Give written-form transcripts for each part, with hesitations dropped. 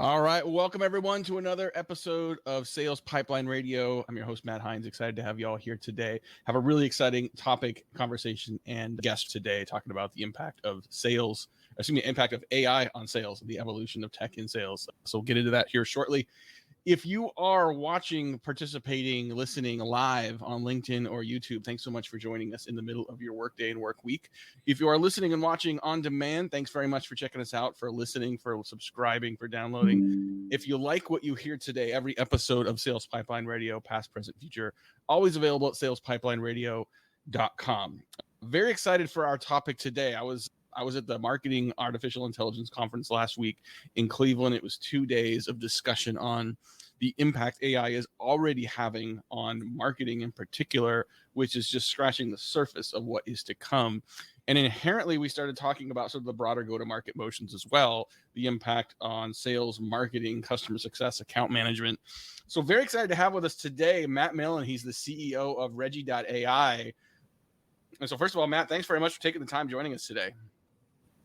All right. Welcome, everyone, to another episode of Sales Pipeline Radio. I'm your host, Matt Heinz. Excited to have you all here today. Have a really exciting topic, conversation, and guest today talking about the impact of sales, impact of AI on sales, the evolution of tech in sales. So we'll get into that here shortly. If you are watching, participating, listening live on LinkedIn or YouTube, thanks so much for joining us in the middle of your workday and work week. If you are listening and watching on demand, thanks very much for checking us out, for listening, for subscribing, for downloading. If you like what you hear today, every episode of Sales Pipeline Radio, past, present, future, always available at salespipelineradio.com. Very excited for our topic today. I was at the Marketing Artificial Intelligence Conference last week in Cleveland. It was 2 days of discussion on the impact AI is already having on marketing in particular, which is just scratching the surface of what is to come. And inherently, we started talking about sort of the broader go-to-market motions as well, the impact on sales, marketing, customer success, account management. So very excited to have with us today Matt Millen. He's the CEO of regie.ai. And so first of all, Matt, thanks very much for taking the time joining us today.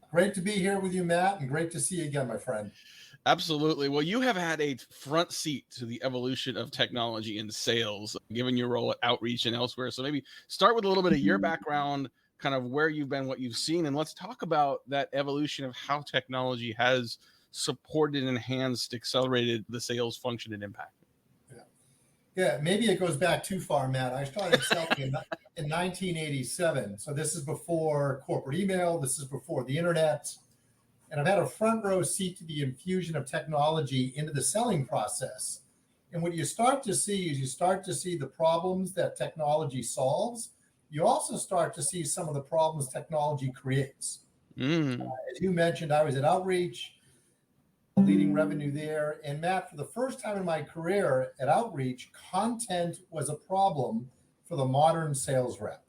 Great to be here with you, Matt, and great to see you again, my friend. Absolutely. Well, you have had a front seat to the evolution of technology in sales, given your role at Outreach and elsewhere. So maybe start with a little bit of your background, kind of where you've been, what you've seen, and let's talk about that evolution of how technology has supported, enhanced, accelerated the sales function and impact. Yeah, maybe it goes back too far, Matt. I started selling in 1987. So this is before corporate email. This is before the internet. And I've had a front row seat to the infusion of technology into the selling process. And what you start to see is the problems that technology solves. You also start to see some of the problems technology creates. As you mentioned, I was at Outreach, leading revenue there. And Matt, for the first time in my career at Outreach, content was a problem for the modern sales rep.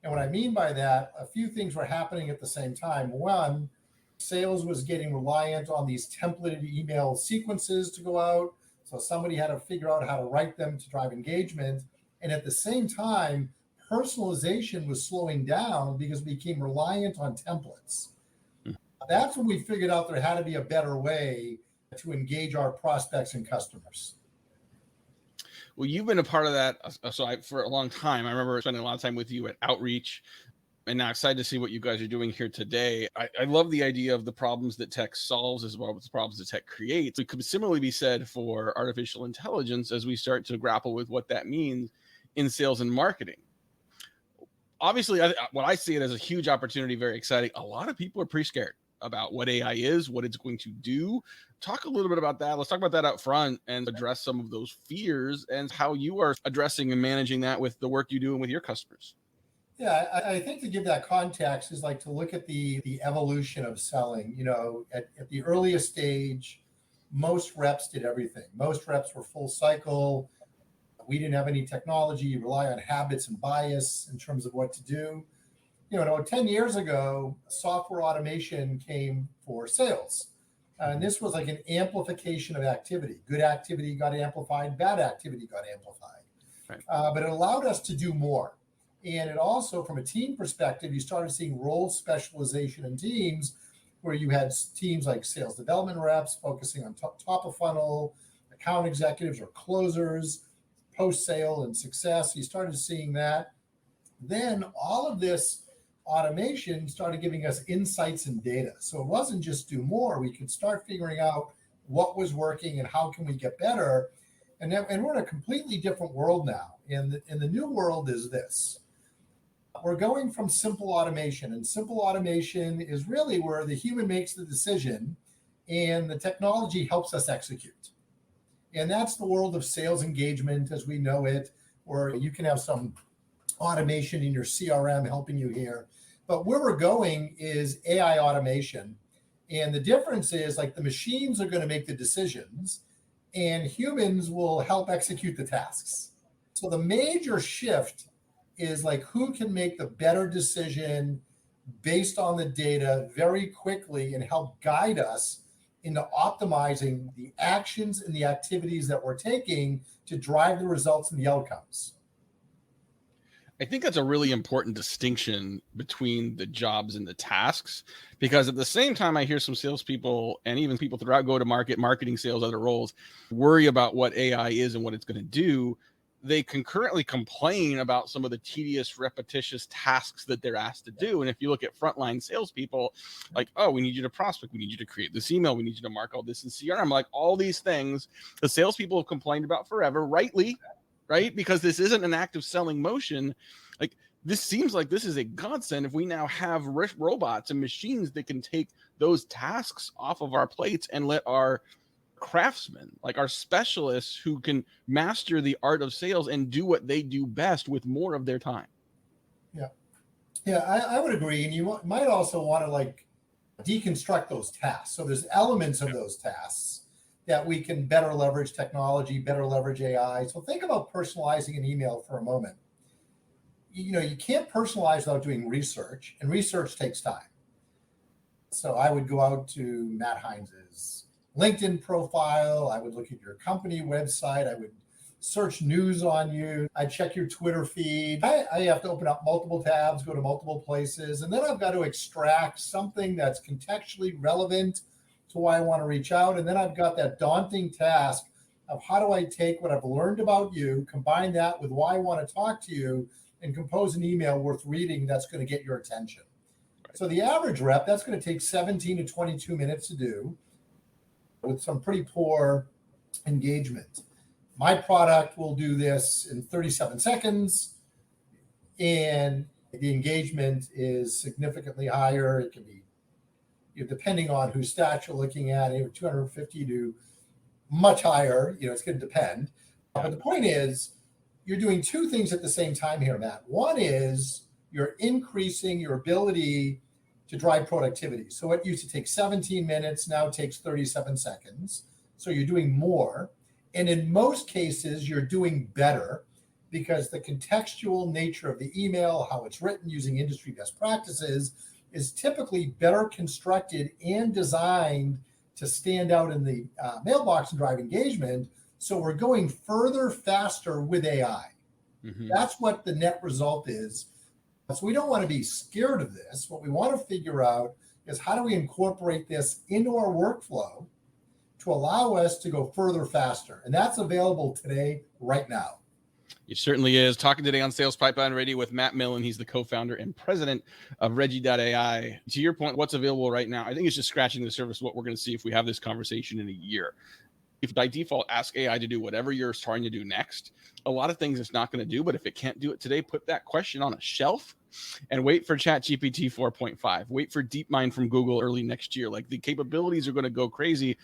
And what I mean by that, a few things were happening at the same time. One, sales was getting reliant on these templated email sequences to go out. So somebody had to figure out how to write them to drive engagement. And at the same time, personalization was slowing down because we became reliant on templates. That's when we figured out there had to be a better way to engage our prospects and customers. Well, you've been a part of that for a long time. I remember spending a lot of time with you at Outreach, and now excited to see what you guys are doing here today. I love the idea of the problems that tech solves as well as the problems that tech creates. It could similarly be said for artificial intelligence as we start to grapple with what that means in sales and marketing. Obviously, what I see it as a huge opportunity, very exciting. A lot of people are pretty scared about what AI is, what it's going to do. Talk a little bit about that. Let's talk about that up front and address some of those fears and how you are addressing and managing that with the work you do and with your customers. Yeah, I think to give that context is like to look at the evolution of selling. You know, at the earliest stage, most reps did everything. Most reps were full cycle. We didn't have any technology. You rely on habits and bias in terms of what to do. You know, 10 years ago, software automation came for sales. And this was like an amplification of activity. Good activity got amplified, bad activity got amplified. Right. But it allowed us to do more. And it also, from a team perspective, you started seeing role specialization in teams where you had teams like sales development reps focusing on top of funnel, account executives or closers, post-sale and success. You started seeing that. Then all of this automation started giving us insights and data. So it wasn't just do more. We could start figuring out what was working and how can we get better. And we're in a completely different world now. And the new world is this. We're going from simple automation, and simple automation is really where the human makes the decision and the technology helps us execute. And that's the world of sales engagement as we know it, where you can have some automation in your CRM helping you here. But where we're going is AI automation. And the difference is like the machines are going to make the decisions and humans will help execute the tasks. So the major shift is like who can make the better decision based on the data very quickly and help guide us into optimizing the actions and the activities that we're taking to drive the results and the outcomes. I think that's a really important distinction between the jobs and the tasks, because at the same time, I hear some salespeople and even people throughout go-to-market, marketing, sales, other roles worry about what AI is and what it's going to do. They concurrently complain about some of the tedious, repetitious tasks that they're asked to do. And if you look at frontline salespeople, like, oh, we need you to prospect, we need you to create this email, we need you to mark all this in CRM, like all these things the salespeople have complained about forever, rightly, right? Because this isn't an active selling motion. Like, this seems like this is a godsend if we now have robots and machines that can take those tasks off of our plates and let our craftsmen, like our specialists who can master the art of sales and do what they do best with more of their time. Yeah, I would agree. And you might also want to like deconstruct those tasks. So there's elements of those tasks that we can better leverage technology, better leverage AI. So think about personalizing an email for a moment. You can't personalize without doing research, and research takes time. So I would go out to Matt Heinz's LinkedIn profile. I would look at your company website. I would search news on you. I check your Twitter feed. I have to open up multiple tabs, go to multiple places, and then I've got to extract something that's contextually relevant to why I want to reach out. And then I've got that daunting task of how do I take what I've learned about you, combine that with why I want to talk to you, and compose an email worth reading that's going to get your attention. So the average rep, that's going to take 17 to 22 minutes to do with some pretty poor engagement. My product will do this in 37 seconds, and the engagement is significantly higher. It can be, depending on whose stats you're looking at, 250 to much higher. It's going to depend. But the point is, you're doing two things at the same time here, Matt. One is you're increasing your ability to drive productivity. So what used to take 17 minutes now takes 37 seconds. So you're doing more. And in most cases, you're doing better because the contextual nature of the email, how it's written using industry best practices, is typically better constructed and designed to stand out in the mailbox and drive engagement. So we're going further, faster with AI. Mm-hmm. That's what the net result is. So we don't want to be scared of this. What we want to figure out is how do we incorporate this into our workflow to allow us to go further, faster. And that's available today, right now. It certainly is. Talking today on Sales Pipeline Radio with Matt Millen. He's the co-founder and president of regie.ai. To your point, what's available right now, I think it's just scratching the surface of what we're going to see if we have this conversation in a year. If by default, ask AI to do whatever you're trying to do next, a lot of things it's not going to do. But if it can't do it today, put that question on a shelf and wait for ChatGPT 4.5. Wait for DeepMind from Google early next year. Like, the capabilities are going to go crazy.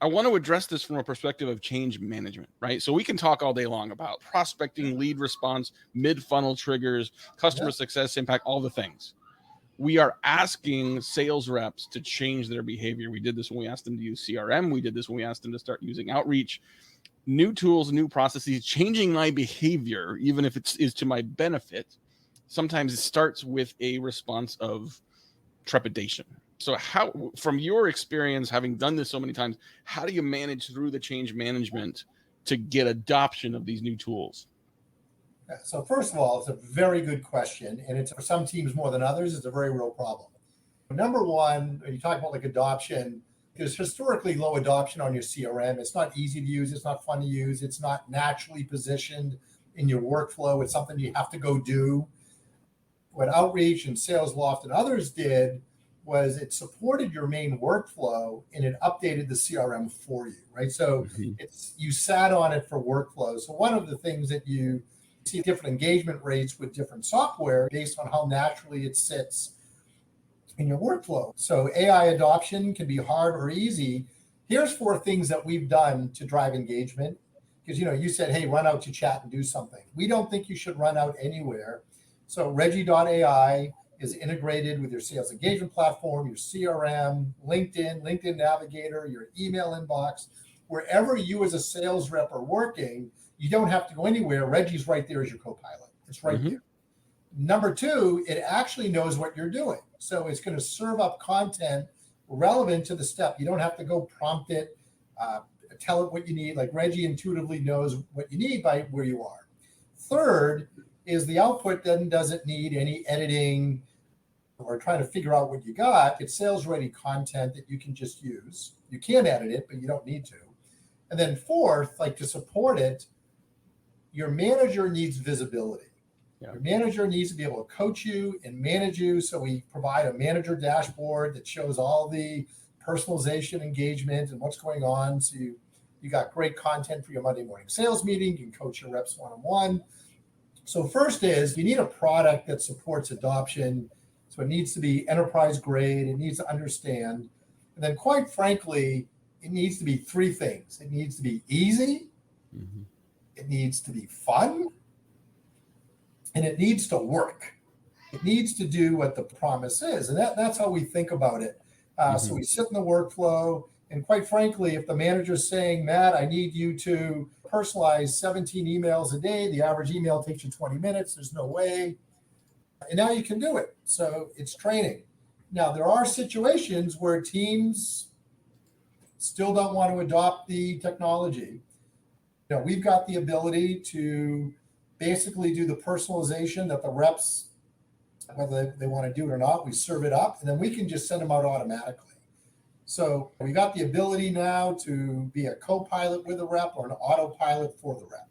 I want to address this from a perspective of change management, right? So we can talk all day long about prospecting, lead response, mid-funnel triggers, customer success impact, all the things. We are asking sales reps to change their behavior. We did this when we asked them to use CRM. We did this when we asked them to start using outreach. New tools, new processes, changing my behavior, even if it is to my benefit. Sometimes it starts with a response of trepidation. So how, from your experience, having done this so many times, how do you manage through the change management to get adoption of these new tools? So first of all, it's a very good question. And it's, for some teams more than others, it's a very real problem. Number one, when you talk about like adoption, there's historically low adoption on your CRM. It's not easy to use. It's not fun to use. It's not naturally positioned in your workflow. It's something you have to go do. What Outreach and SalesLoft and others did was it supported your main workflow and it updated the CRM for you, right? So you sat on it for workflow. So one of the things that you see different engagement rates with different software based on how naturally it sits in your workflow. So AI adoption can be hard or easy. Here's 4 things that we've done to drive engagement. Because, you said, hey, run out to chat and do something. We don't think you should run out anywhere. So regie.ai is integrated with your sales engagement platform, your CRM, LinkedIn Navigator, your email inbox. Wherever you as a sales rep are working, you don't have to go anywhere. Reggie's right there as your co-pilot. It's right there. Number 2, it actually knows what you're doing. So it's going to serve up content relevant to the step. You don't have to go prompt it, tell it what you need. Like, Reggie intuitively knows what you need by where you are. Third, is the output then doesn't need any editing or trying to figure out what you got. It's sales ready content that you can just use. You can edit it, but you don't need to. And then fourth, like to support it, your manager needs visibility. Yeah. Your manager needs to be able to coach you and manage you. So we provide a manager dashboard that shows all the personalization, engagement, and what's going on. So you got great content for your Monday morning sales meeting. You can coach your reps one-on-one. So first is you need a product that supports adoption. So it needs to be enterprise grade. It needs to understand. And then quite frankly, it needs to be three things. It needs to be easy. Mm-hmm. It needs to be fun. And it needs to work. It needs to do what the promise is. And that's how we think about it. So we sit in the workflow. And quite frankly, if the manager's saying, Matt, I need you to personalize 17 emails a day, the average email takes you 20 minutes, there's no way. And now you can do it. So it's training. Now, there are situations where teams still don't want to adopt the technology. You know, we've got the ability to basically do the personalization that the reps, whether they want to do it or not, we serve it up, and then we can just send them out automatically. So we got the ability now to be a co-pilot with a rep or an autopilot for the rep.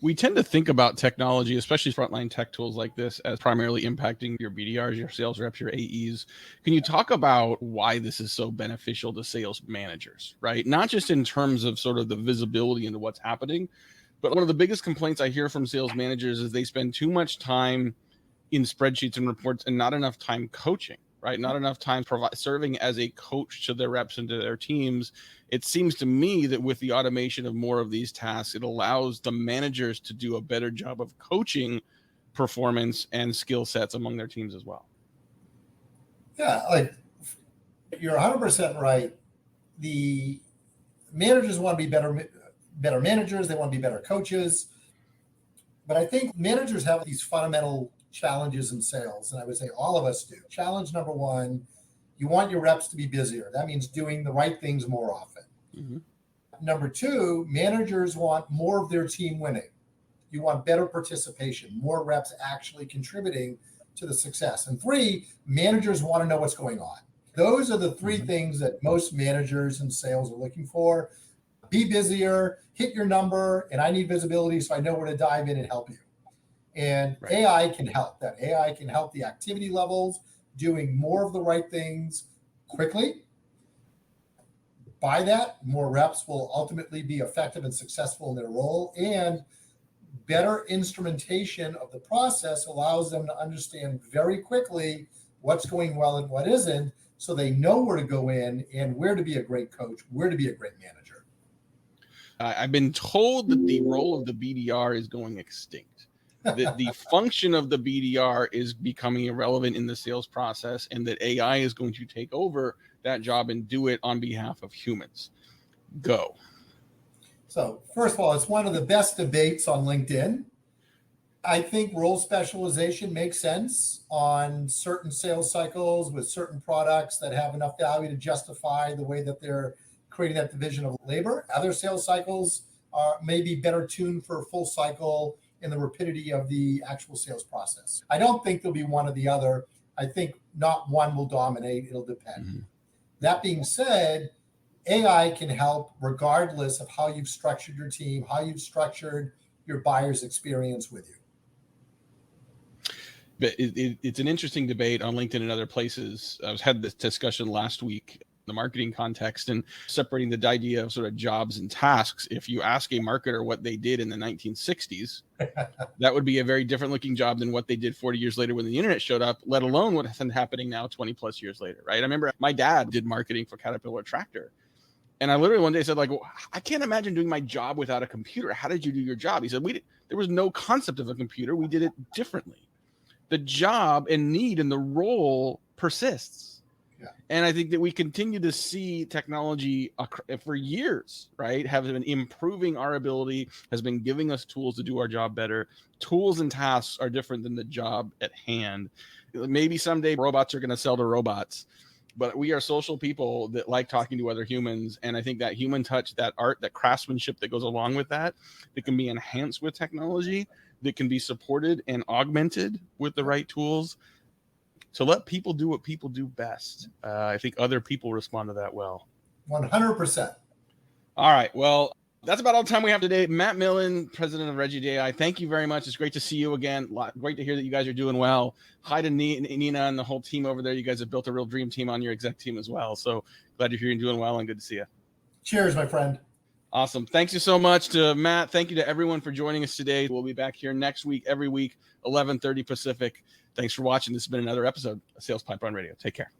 We tend to think about technology, especially frontline tech tools like this, as primarily impacting your BDRs, your sales reps, your AEs. Can you talk about why this is so beneficial to sales managers, right? Not just in terms of sort of the visibility into what's happening, but one of the biggest complaints I hear from sales managers is they spend too much time in spreadsheets and reports and not enough time coaching, right? Not enough time serving as a coach to their reps and to their teams. It seems to me that with the automation of more of these tasks, it allows the managers to do a better job of coaching performance and skill sets among their teams as well. Yeah, like you're 100% right. The managers want to be better managers. They want to be better coaches. But I think managers have these fundamental challenges in sales. And I would say all of us do. Challenge number one, you want your reps to be busier. That means doing the right things more often. Mm-hmm. Number two, managers want more of their team winning. You want better participation, more reps actually contributing to the success. And three, managers want to know what's going on. Those are the three things that most managers in sales are looking for. Be busier, hit your number, and I need visibility so I know where to dive in and help you. And right. AI can help that. AI can help the activity levels, doing more of the right things quickly. By that, more reps will ultimately be effective and successful in their role, and better instrumentation of the process allows them to understand very quickly what's going well and what isn't, so they know where to go in and where to be a great coach, where to be a great manager. I've been told that the role of the BDR is going extinct. That the function of the BDR is becoming irrelevant in the sales process, and that AI is going to take over that job and do it on behalf of humans. Go. So first of all, it's one of the best debates on LinkedIn. I think role specialization makes sense on certain sales cycles with certain products that have enough value to justify the way that they're creating that division of labor. Other sales cycles are maybe better tuned for a full cycle in the rapidity of the actual sales process. I don't think there'll be one or the other. I think not one will dominate. It'll depend. Mm-hmm. That being said, AI can help regardless of how you've structured your team, how you've structured your buyer's experience with you. But it's an interesting debate on LinkedIn and other places. I had this discussion last week, the marketing context, and separating the idea of sort of jobs and tasks. If you ask a marketer what they did in the 1960s, that would be a very different looking job than what they did 40 years later when the internet showed up, let alone what's happening now 20 plus years later, right? I remember my dad did marketing for Caterpillar Tractor. And I literally one day said, like, well, I can't imagine doing my job without a computer. How did you do your job? He said, there was no concept of a computer. We did it differently. The job and need and the role persists. Yeah. And I think that we continue to see technology for years, right, have been improving our ability, has been giving us tools to do our job better. Tools and tasks are different than the job at hand. Maybe someday robots are going to sell to robots, but we are social people that like talking to other humans. And I think that human touch, that art, that craftsmanship that goes along with that, that can be enhanced with technology, that can be supported and augmented with the right tools. So let people do what people do best. I think other people respond to that well. 100%. All right. Well, that's about all the time we have today. Matt Millen, president of regie.ai. Thank you very much. It's great to see you again. Great to hear that you guys are doing well. Hi to Nina and the whole team over there. You guys have built a real dream team on your exec team as well. So glad to hear you're doing well and good to see you. Cheers, my friend. Awesome. Thanks you so much to Matt. Thank you to everyone for joining us today. We'll be back here next week, every week, 11:30 Pacific. Thanks for watching. This has been another episode of Sales Pipeline Radio. Take care.